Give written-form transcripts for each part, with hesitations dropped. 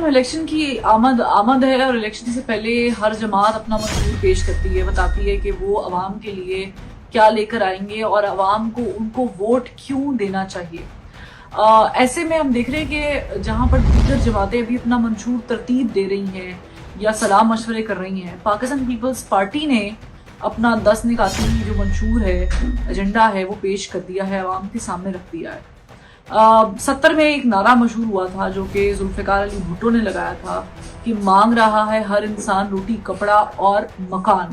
Election کی آمد ہے اور الیکشن سے پہلے ہر جماعت اپنا منشور پیش کرتی ہے، بتاتی ہے کہ وہ عوام کے لیے کیا لے کر آئیں گے اور عوام کو ان کو ووٹ کیوں دینا چاہیے۔ ایسے میں ہم دیکھ رہے ہیں کہ جہاں پر دیگر جماعتیں بھی اپنا منشور ترتیب دے رہی ہیں یا صلاح مشورے کر رہی ہیں، پاکستان پیپلز پارٹی نے اپنا 10 نکاتی جو منشور ہے، ایجنڈا ہے، وہ پیش کر دیا ہے، عوام کے سامنے رکھ دیا ہے۔ 70 میں ایک نعرہ مشہور ہوا تھا جو کہ ذوالفقار علی بھٹو نے لگایا تھا کہ مانگ رہا ہے ہر انسان روٹی، کپڑا اور مکان۔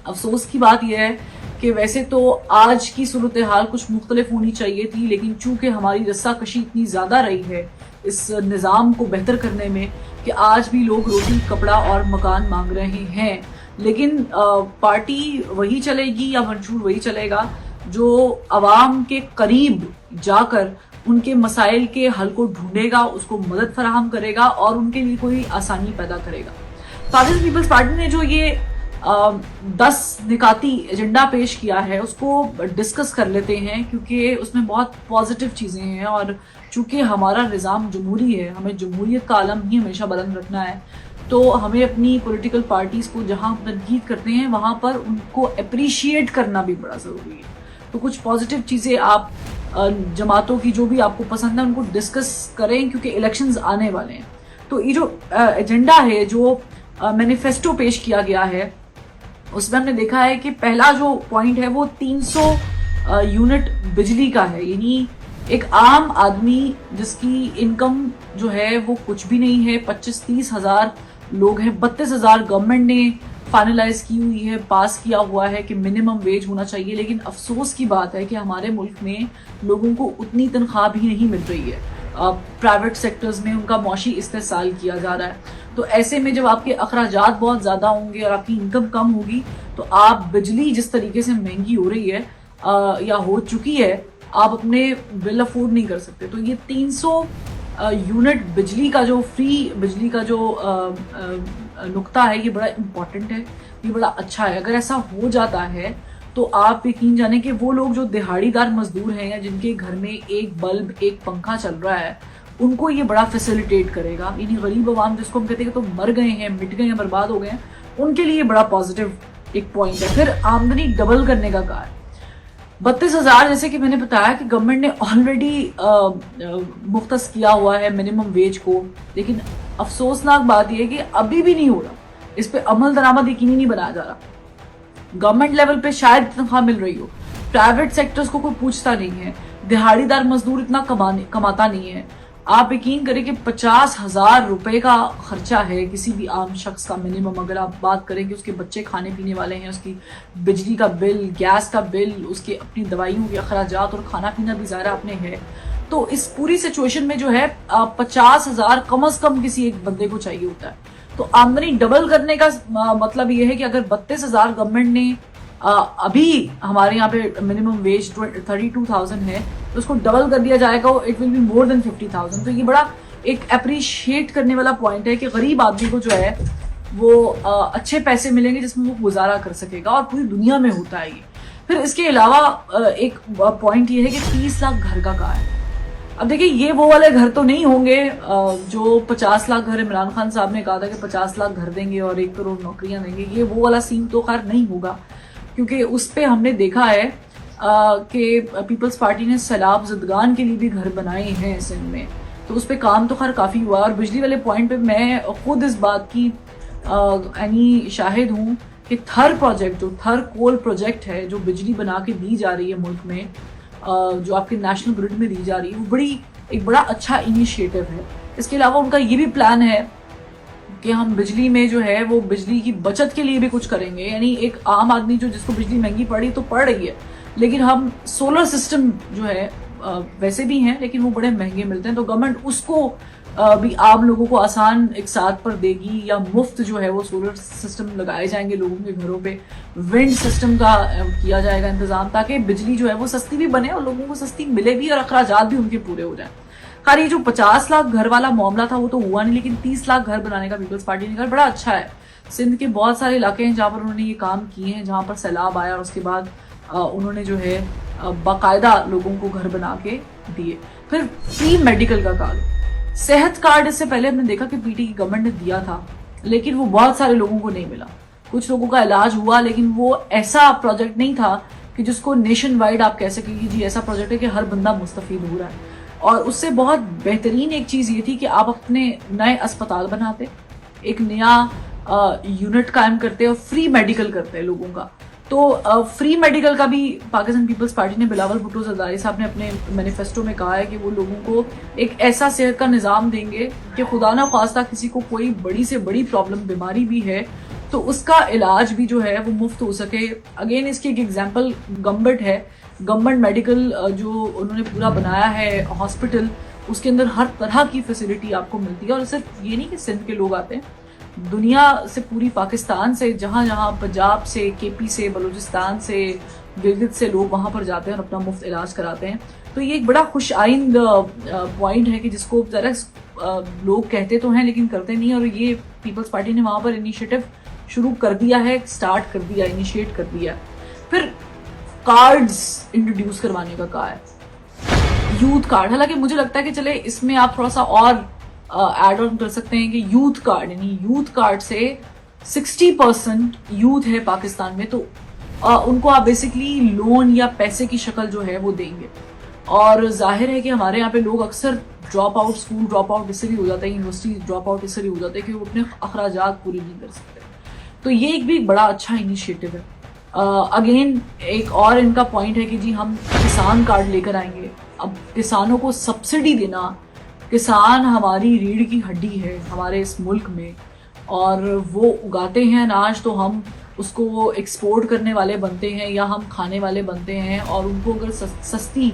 افسوس کی بات یہ ہے کہ ویسے تو آج کی صورتحال کچھ مختلف ہونی چاہیے تھی، لیکن چونکہ ہماری رسا کشی اتنی زیادہ رہی ہے اس نظام کو بہتر کرنے میں کہ آج بھی لوگ روٹی، کپڑا اور مکان مانگ رہے ہیں، لیکن پارٹی وہی چلے گی یا منشور وہی چلے گا جو عوام کے قریب جا کر ان کے مسائل کے حل کو ڈھونڈے گا، اس کو مدد فراہم کرے گا اور ان کے لیے کوئی آسانی پیدا کرے گا۔ پاکستان پیپلز پارٹی نے جو یہ 10 نکاتی ایجنڈا پیش کیا ہے اس کو ڈسکس کر لیتے ہیں، کیونکہ اس میں بہت پازیٹیو چیزیں ہیں، اور چونکہ ہمارا نظام جمہوری ہے، ہمیں جمہوریت کا علم ہی ہمیشہ بلند رکھنا ہے، تو ہمیں اپنی پولیٹیکل پارٹیز کو جہاں تنقید کرتے ہیں وہاں پر ان کو اپریشیٹ کرنا بھی بڑا ضروری ہے۔ تو کچھ پازیٹیو چیزیں آپ جماعتوں کی جو بھی آپ کو پسند ہے ان کو ڈسکس کریں، کیونکہ الیکشنز آنے والے ہیں۔ تو یہ جو ایجنڈا ہے، جو مینیفیسٹو پیش کیا گیا ہے، اس میں ہم نے دیکھا ہے کہ پہلا جو پوائنٹ ہے وہ 300 یونٹ بجلی کا ہے، یعنی ایک عام آدمی جس کی انکم جو ہے وہ کچھ بھی نہیں ہے، 25-30 ہزار لوگ ہیں، 32 ہزار گورنمنٹ نے فائنلائز کی ہوئی ہے، پاس کیا ہوا ہے کہ منیمم ویج ہونا چاہیے، لیکن افسوس کی بات ہے کہ ہمارے ملک میں لوگوں کو اتنی تنخواہ بھی نہیں مل رہی ہے، پرائیویٹ سیکٹرز میں ان کا معاشی استحصال کیا جا رہا ہے۔ تو ایسے میں جب آپ کے اخراجات بہت زیادہ ہوں گے اور آپ کی انکم کم ہوگی تو آپ بجلی جس طریقے سے مہنگی ہو رہی ہے یا ہو چکی ہے، آپ اپنے بل افورڈ نہیں کر سکتے۔ تو یہ 300 یونٹ بجلی کا جو فری بجلی کا جو نقطہ ہے، یہ بڑا امپورٹنٹ ہے، یہ بڑا اچھا ہے۔ اگر ایسا ہو جاتا ہے تو آپ یقین جانیں کہ وہ لوگ جو دہاڑی دار مزدور ہیں یا جن کے گھر میں ایک بلب، ایک پنکھا چل رہا ہے، ان کو یہ بڑا فیسیلیٹیٹ کرے گا، یعنی غریب عوام جس کو ہم کہتے ہیں کہ تو مر گئے ہیں، مٹ گئے ہیں، برباد ہو گئے ہیں، ان کے لیے بڑا پازیٹیو ایک پوائنٹ ہے۔ پھر آمدنی ڈبل کرنے کا کہا ہے، 32 ہزار جیسے کہ میں نے بتایا کہ گورنمنٹ نے آلریڈی مختص کیا ہوا ہے منیمم ویج کو، لیکن افسوسناک بات یہ ہے کہ ابھی بھی نہیں ہو رہا، اس پہ عمل درآمد یقینی نہیں بنایا جا رہا۔ گورنمنٹ لیول پہ شاید تنخواہ مل رہی ہو، پرائیویٹ سیکٹرز کو کوئی پوچھتا نہیں ہے، دہاڑی دار مزدور اتنا کماتا نہیں ہے۔ آپ یقین کریں کہ 50,000 روپے کا خرچہ ہے کسی بھی عام شخص کا منیمم، اگر آپ بات کریں کہ اس کے بچے کھانے پینے والے ہیں، اس کی بجلی کا بل، گیس کا بل، اس کے اپنی دوائیوں کے اخراجات اور کھانا پینا بھی ظاہر اپنے ہے، تو اس پوری سچویشن میں جو ہے 50,000 کم از کم کسی ایک بندے کو چاہیے ہوتا ہے۔ تو آمدنی ڈبل کرنے کا مطلب یہ ہے کہ اگر 32,000 گورنمنٹ نے ابھی ہمارے یہاں پہ منیمم ویج 32,000 ہے تو اس کو ڈبل کر دیا جائے گا، اٹ ول بی مور دین 50,000۔ تو یہ بڑا ایک اپریشیٹ کرنے والا پوائنٹ ہے کہ غریب آدمی کو جو ہے وہ اچھے پیسے ملیں گے جس میں وہ گزارا کر سکے گا، اور پوری دنیا میں ہوتا ہے یہ۔ پھر اس کے علاوہ ایک پوائنٹ یہ ہے کہ 30 لاکھ گھر کا کہا ہے۔ اب دیکھیں یہ وہ والے گھر تو نہیں ہوں گے جو 50 لاکھ گھر عمران خان صاحب نے کہا تھا کہ 50 لاکھ گھر دیں گے اور 1 کروڑ نوکریاں دیں گے، یہ وہ والا سین تو خیر نہیں ہوگا، کیونکہ اس پہ ہم نے دیکھا ہے کہ پیپلز پارٹی نے سیلاب زدگان کے لیے بھی گھر بنائے ہیں سندھ میں، تو اس پہ کام تو خیر کافی ہوا۔ اور بجلی والے پوائنٹ پہ میں خود اس بات کی یعنی شاہد ہوں کہ تھر پروجیکٹ، جو تھر کول پروجیکٹ ہے، جو بجلی بنا کے دی جا رہی ہے ملک میں، جو آپ کے نیشنل گرڈ میں دی جا رہی ہے، وہ ایک بڑا اچھا انیشیٹو ہے۔ اس کے علاوہ ان کا یہ بھی پلان ہے کہ ہم بجلی میں جو ہے وہ بجلی کی بچت کے لیے بھی کچھ کریں گے، یعنی ایک عام آدمی جو جس کو بجلی مہنگی پڑ رہی ہے، لیکن ہم سولر سسٹم جو ہے ویسے بھی ہیں لیکن وہ بڑے مہنگے ملتے ہیں، تو گورنمنٹ اس کو بھی عام لوگوں کو آسان ایک ساتھ پر دے گی، یا مفت جو ہے وہ سولر سسٹم لگائے جائیں گے لوگوں کے گھروں پہ، ونڈ سسٹم کا کیا جائے گا انتظام، تاکہ بجلی جو ہے وہ سستی بھی بنے اور لوگوں کو سستی ملے بھی اور اخراجات بھی ان کے پورے ہو جائیں۔ خیر یہ جو 50 لاکھ گھر والا معاملہ تھا وہ تو ہوا نہیں، لیکن 30 لاکھ گھر بنانے کا پیپلز پارٹی نے کہا بڑا اچھا ہے۔ سندھ کے بہت سارے علاقے ہیں جہاں پر انہوں نے یہ کام کیے ہیں، جہاں پر سیلاب آیا اور اس کے بعد انہوں نے جو ہے باقاعدہ لوگوں کو گھر بنا کے دیے۔ پھر فری میڈیکل کا کہا، सेहत कार्ड इससे पहले हमने देखा कि पीटी की गवर्नमेंट ने दिया था, लेकिन वो बहुत सारे लोगों को नहीं मिला। कुछ लोगों का इलाज हुआ, लेकिन वो ऐसा प्रोजेक्ट नहीं था कि जिसको नेशन वाइड आप कह सकें कि जी ऐसा प्रोजेक्ट है कि हर बंदा मुस्तफीद हो रहा है। और उससे बहुत बेहतरीन एक चीज ये थी कि आप अपने नए अस्पताल बनाते, एक नया यूनिट कायम करते और फ्री मेडिकल करते हैं लोगों का। तो फ्री मेडिकल का भी पाकिस्तान पीपल्स पार्टी ने, बिलावल भुट्टो जरदारी साहब ने अपने मैनिफेस्टो में कहा है कि वो लोगों को एक ऐसा सेहत का निज़ाम देंगे कि खुदा ना खास्ता किसी को कोई बड़ी से बड़ी प्रॉब्लम बीमारी भी है तो उसका इलाज भी जो है वो मुफ्त हो सके। अगेन इसकी एक एग्जांपल गवर्नमेंट है, गवर्नमेंट मेडिकल जो उन्होंने पूरा बनाया है हॉस्पिटल, उसके अंदर हर तरह की फैसिलिटी आपको मिलती है। और सिर्फ ये नहीं कि सिंध के लोग आते हैं, दुनिया से, पूरी पाकिस्तान से, जहाँ जहाँ पंजाब से, केपी से, बलूचिस्तान से, गिलगित से लोग वहाँ पर जाते हैं और अपना मुफ्त इलाज कराते हैं। तो ये एक बड़ा खुश आइंद पॉइंट है कि जिसको ज़रा लोग कहते तो हैं लेकिन करते नहीं। और ये पीपल्स पार्टी ने वहाँ पर इनिशिएटिव शुरू कर दिया है, स्टार्ट कर दिया, इनिशिएट कर दिया। फिर कार्ड्स इंट्रोड्यूस करवाने का कहा है, यूथ कार्ड। हालांकि मुझे लगता है कि चले इसमें आप थोड़ा सा और ऐड ऑन कर सकते हैं कि यूथ कार्ड, यानी यूथ कार्ड से 60% यूथ है पाकिस्तान में, तो उनको आप बेसिकली लोन या पैसे की शक्ल जो है वो देंगे। और जाहिर है कि हमारे यहाँ पे लोग अक्सर drop out, school drop out इससे भी हो जाता है, यूनिवर्सिटी ड्रॉप आउट इससे भी हो जाता है कि वो अपने अखराजात पूरे नहीं कर सकते। तो ये एक भी बड़ा अच्छा इनिशिएटिव है। अगेन एक और इनका पॉइंट है कि जी हम किसान कार्ड लेकर आएंगे। अब किसानों को सब्सिडी देना, किसान हमारी रीढ़ की हड्डी है हमारे इस मुल्क में, और वो उगाते हैं अनाज तो हम उसको एक्सपोर्ट करने वाले बनते हैं या हम खाने वाले बनते हैं। और उनको अगर सस्ती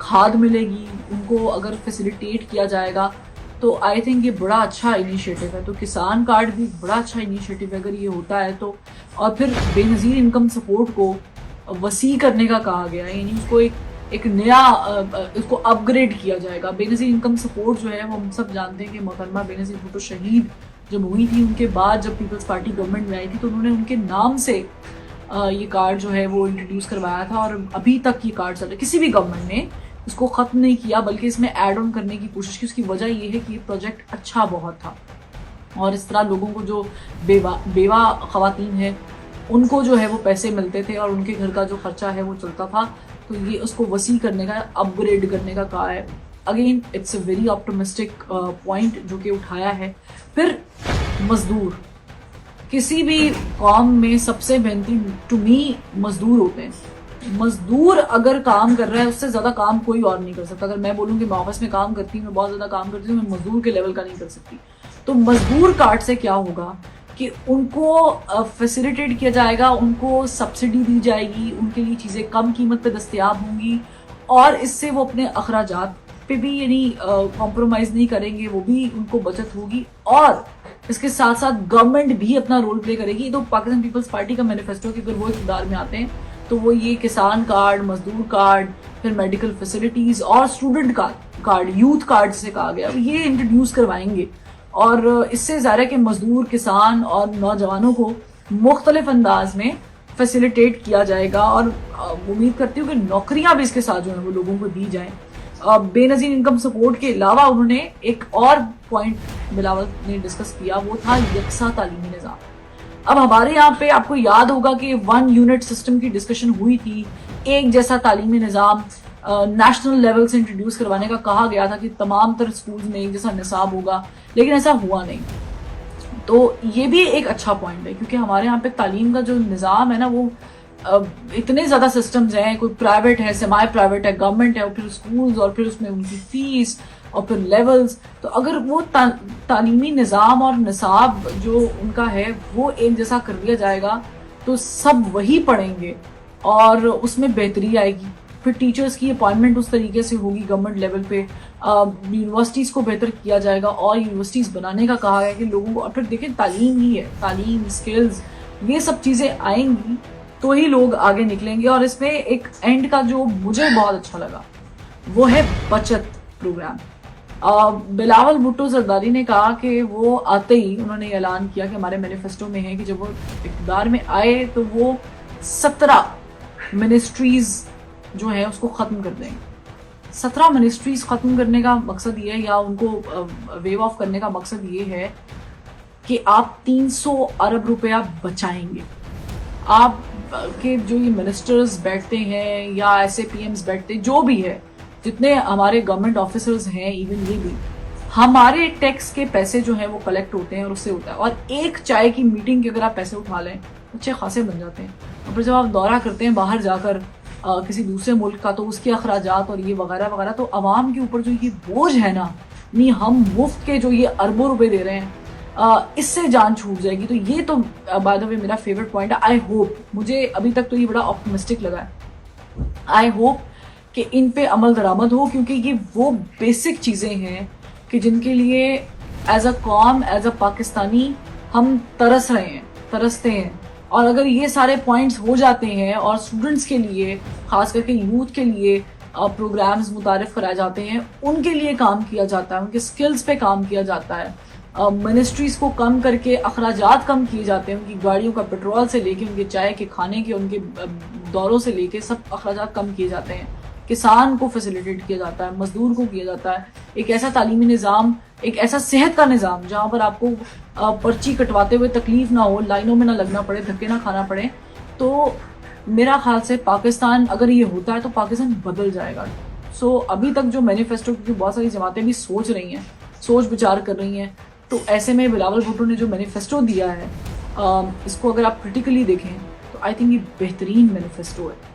खाद मिलेगी, उनको अगर फैसिलिटेट किया जाएगा तो आई थिंक ये बड़ा अच्छा इनिशिएटिव है। तो किसान कार्ड भी बड़ा अच्छा इनिशिएटिव है अगर ये होता है तो। और फिर बेनज़ीर इनकम सपोर्ट को वसी करने का कहा गया है, यानी उसको एक नया इसको अपग्रेड किया जाएगा। बेनज़ीर इनकम सपोर्ट जो है वो हम सब जानते हैं कि मोहतरमा बेनज़ीर भुट्टो शहीद जब हुई थी, उनके बाद जब पीपल्स पार्टी गवर्नमेंट में आई थी तो उन्होंने उनके नाम से ये कार्ड जो है वो इंट्रोड्यूस करवाया था। और अभी तक ये कार्ड चल रहा है, किसी भी गवर्नमेंट ने इसको ख़त्म नहीं किया बल्कि इसमें ऐड ऑन करने की कोशिश की। उसकी वजह ये है कि ये प्रोजेक्ट अच्छा बहुत था और इस तरह लोगों को जो बेवा ख़वातीन है उनको जो है वो पैसे मिलते थे और उनके घर का जो खर्चा है वो चलता था। तो ये उसको वसी करने का, अपग्रेड करने का कहा है। Again it's a very optimistic point जो कि उठाया है। फिर मजदूर, किसी भी कौम में सबसे मेहनती टू मी मजदूर होते हैं। मजदूर अगर काम कर रहा है उससे ज्यादा काम कोई और नहीं कर सकता। अगर मैं बोलूँ कि मैं ऑफिस में काम करती हूँ, मैं बहुत ज्यादा काम करती हूँ, मैं मजदूर के लेवल का नहीं कर सकती। तो मजदूर कार्ड से क्या होगा कि उनको फैसिलिटेट किया जाएगा, उनको सब्सिडी दी जाएगी, उनके लिए चीज़ें कम कीमत पे दस्तयाब होंगी और इससे वो अपने अखराजात पे भी यानी कॉम्प्रोमाइज़ नहीं करेंगे, वो भी उनको बचत होगी। और इसके साथ साथ गवर्नमेंट भी अपना रोल प्ले करेगी। तो पाकिस्तान पीपल्स पार्टी का मैनिफेस्टो कि अगर वो इक़्तिदार में आते हैं तो वो ये किसान कार्ड, मजदूर कार्ड, फिर मेडिकल फैसिलिटीज़ और स्टूडेंट कार्ड, यूथ कार्ड से कहा गया, ये इंट्रोड्यूस करवाएंगे। और इससे ज़ाहिर है कि मजदूर, किसान और नौजवानों को मुख्तलिफ अंदाज में फैसिलिटेट किया जाएगा। और उम्मीद करती हूँ कि नौकरियां भी इसके साथ जो है वो लोगों को दी जाएं। बेनज़ीर इनकम सपोर्ट के अलावा उन्होंने एक और पॉइंट बिलावल ने डिस्कस किया, वो था यकसा तालीमी निज़ाम। अब हमारे यहाँ पे आपको याद होगा कि 1 यूनिट सिस्टम की डिस्कशन हुई थी, एक जैसा तालीमी निज़ाम नेशनल लेवल से इंट्रोड्यूस करवाने का कहा गया था कि तमाम तर स्कूल्स में एक जैसा निसाब होगा, लेकिन ऐसा हुआ नहीं। तो ये भी एक अच्छा पॉइंट है क्योंकि हमारे यहाँ पे तालीम का जो निज़ाम है ना वो इतने ज़्यादा सिस्टम्स हैं, कोई प्राइवेट है, सेमाई प्राइवेट है, गवर्नमेंट है, और फिर स्कूल्स और फिर उसमें उनकी फीस और फिर लेवल्स। तो अगर वो तालीमी निज़ाम और निसाब जो उनका है वो एक जैसा कर दिया जाएगा तो सब वही पढ़ेंगे और उसमें बेहतरी आएगी। फिर टीचर्स की अपॉइंटमेंट उस तरीके से होगी गवर्नमेंट लेवल पे, यूनिवर्सिटीज़ को बेहतर किया जाएगा और यूनिवर्सिटीज़ बनाने का कहा है कि लोगों को। और फिर देखिए तालीम ही है, तालीम, स्किल्स, ये सब चीज़ें आएंगी तो ही लोग आगे निकलेंगे। और इसमें एक एंड का जो मुझे बहुत अच्छा लगा वो है बचत प्रोग्राम। बिलावल भुट्टो जरदारी ने कहा कि वो आते ही उन्होंने ऐलान किया कि हमारे मैनिफेस्टो में है कि जब वो इक़्तिदार में आए तो वो 17 मिनिस्ट्रीज जो है उसको ख़त्म कर देंगे। 17 मिनिस्ट्रीज ख़त्म करने का मकसद ये है या उनको वेव ऑफ करने का मकसद ये है कि आप 300 अरब रुपया बचाएंगे। आप के जो ये मिनिस्टर्स बैठते हैं या ऐसे पीएम्स बैठते, जो भी है, जितने हमारे गवर्नमेंट ऑफिसर्स हैं, इवन ये भी, हमारे टैक्स के पैसे जो हैं वो कलेक्ट होते हैं और उससे होता है। और एक चाय की मीटिंग के अगर आप पैसे उठा लें अच्छे खासे बन जाते हैं। और फिर जब आप दौरा करते हैं बाहर जाकर किसी दूसरे मुल्क का, तो उसके अखराजात और ये वगैरह वगैरह, तो आवाम के ऊपर जो ये बोझ है ना, नहीं हम मुफ्त के जो ये अरबों रुपए दे रहे हैं, इससे जान छूट जाएगी। तो ये तो बाय द वे मेरा फेवरेट पॉइंट है। आई होप, मुझे अभी तक तो ये बड़ा ऑप्टिमिस्टिक लगा है, आई होप कि इन पे अमल दरामद हो, क्योंकि ये वो बेसिक चीज़ें हैं कि जिनके लिए एज अ कौम, एज अ पाकिस्तानी हम तरसते हैं। और अगर ये सारे पॉइंट्स हो जाते हैं और स्टूडेंट्स के लिए, खास करके यूथ के लिए प्रोग्राम्स मुतारिफ कराए जाते हैं, उनके लिए काम किया जाता है, उनके स्किल्स पे काम किया जाता है, मिनिस्ट्रीज को कम करके अखराजात कम किए जाते हैं, उनकी गाड़ियों का पेट्रोल से लेके उनके चाय के खाने के, उनके दौरों से लेके सब अखराजात कम किए जाते हैं। किसान को फैसिलिटेट किया जाता है, मजदूर को किया जाता है। एक ऐसा तालीमी निज़ाम, एक ऐसा सेहत का निज़ाम जहाँ पर आपको पर्ची कटवाते हुए तकलीफ ना हो, लाइनों में ना लगना पड़े, धक्के ना खाना पड़े। तो मेरा ख्याल से पाकिस्तान, अगर ये होता है तो पाकिस्तान बदल जाएगा। सो अभी तक जो मैनिफेस्टो, क्योंकि बहुत सारी जमातें भी सोच रही हैं, सोच विचार कर रही हैं, तो ऐसे में बिलावल भुट्टो ने जो मैनिफेस्टो दिया है, इसको अगर आप क्रिटिकली देखें तो आई थिंक ये बेहतरीन मैनिफेस्टो है।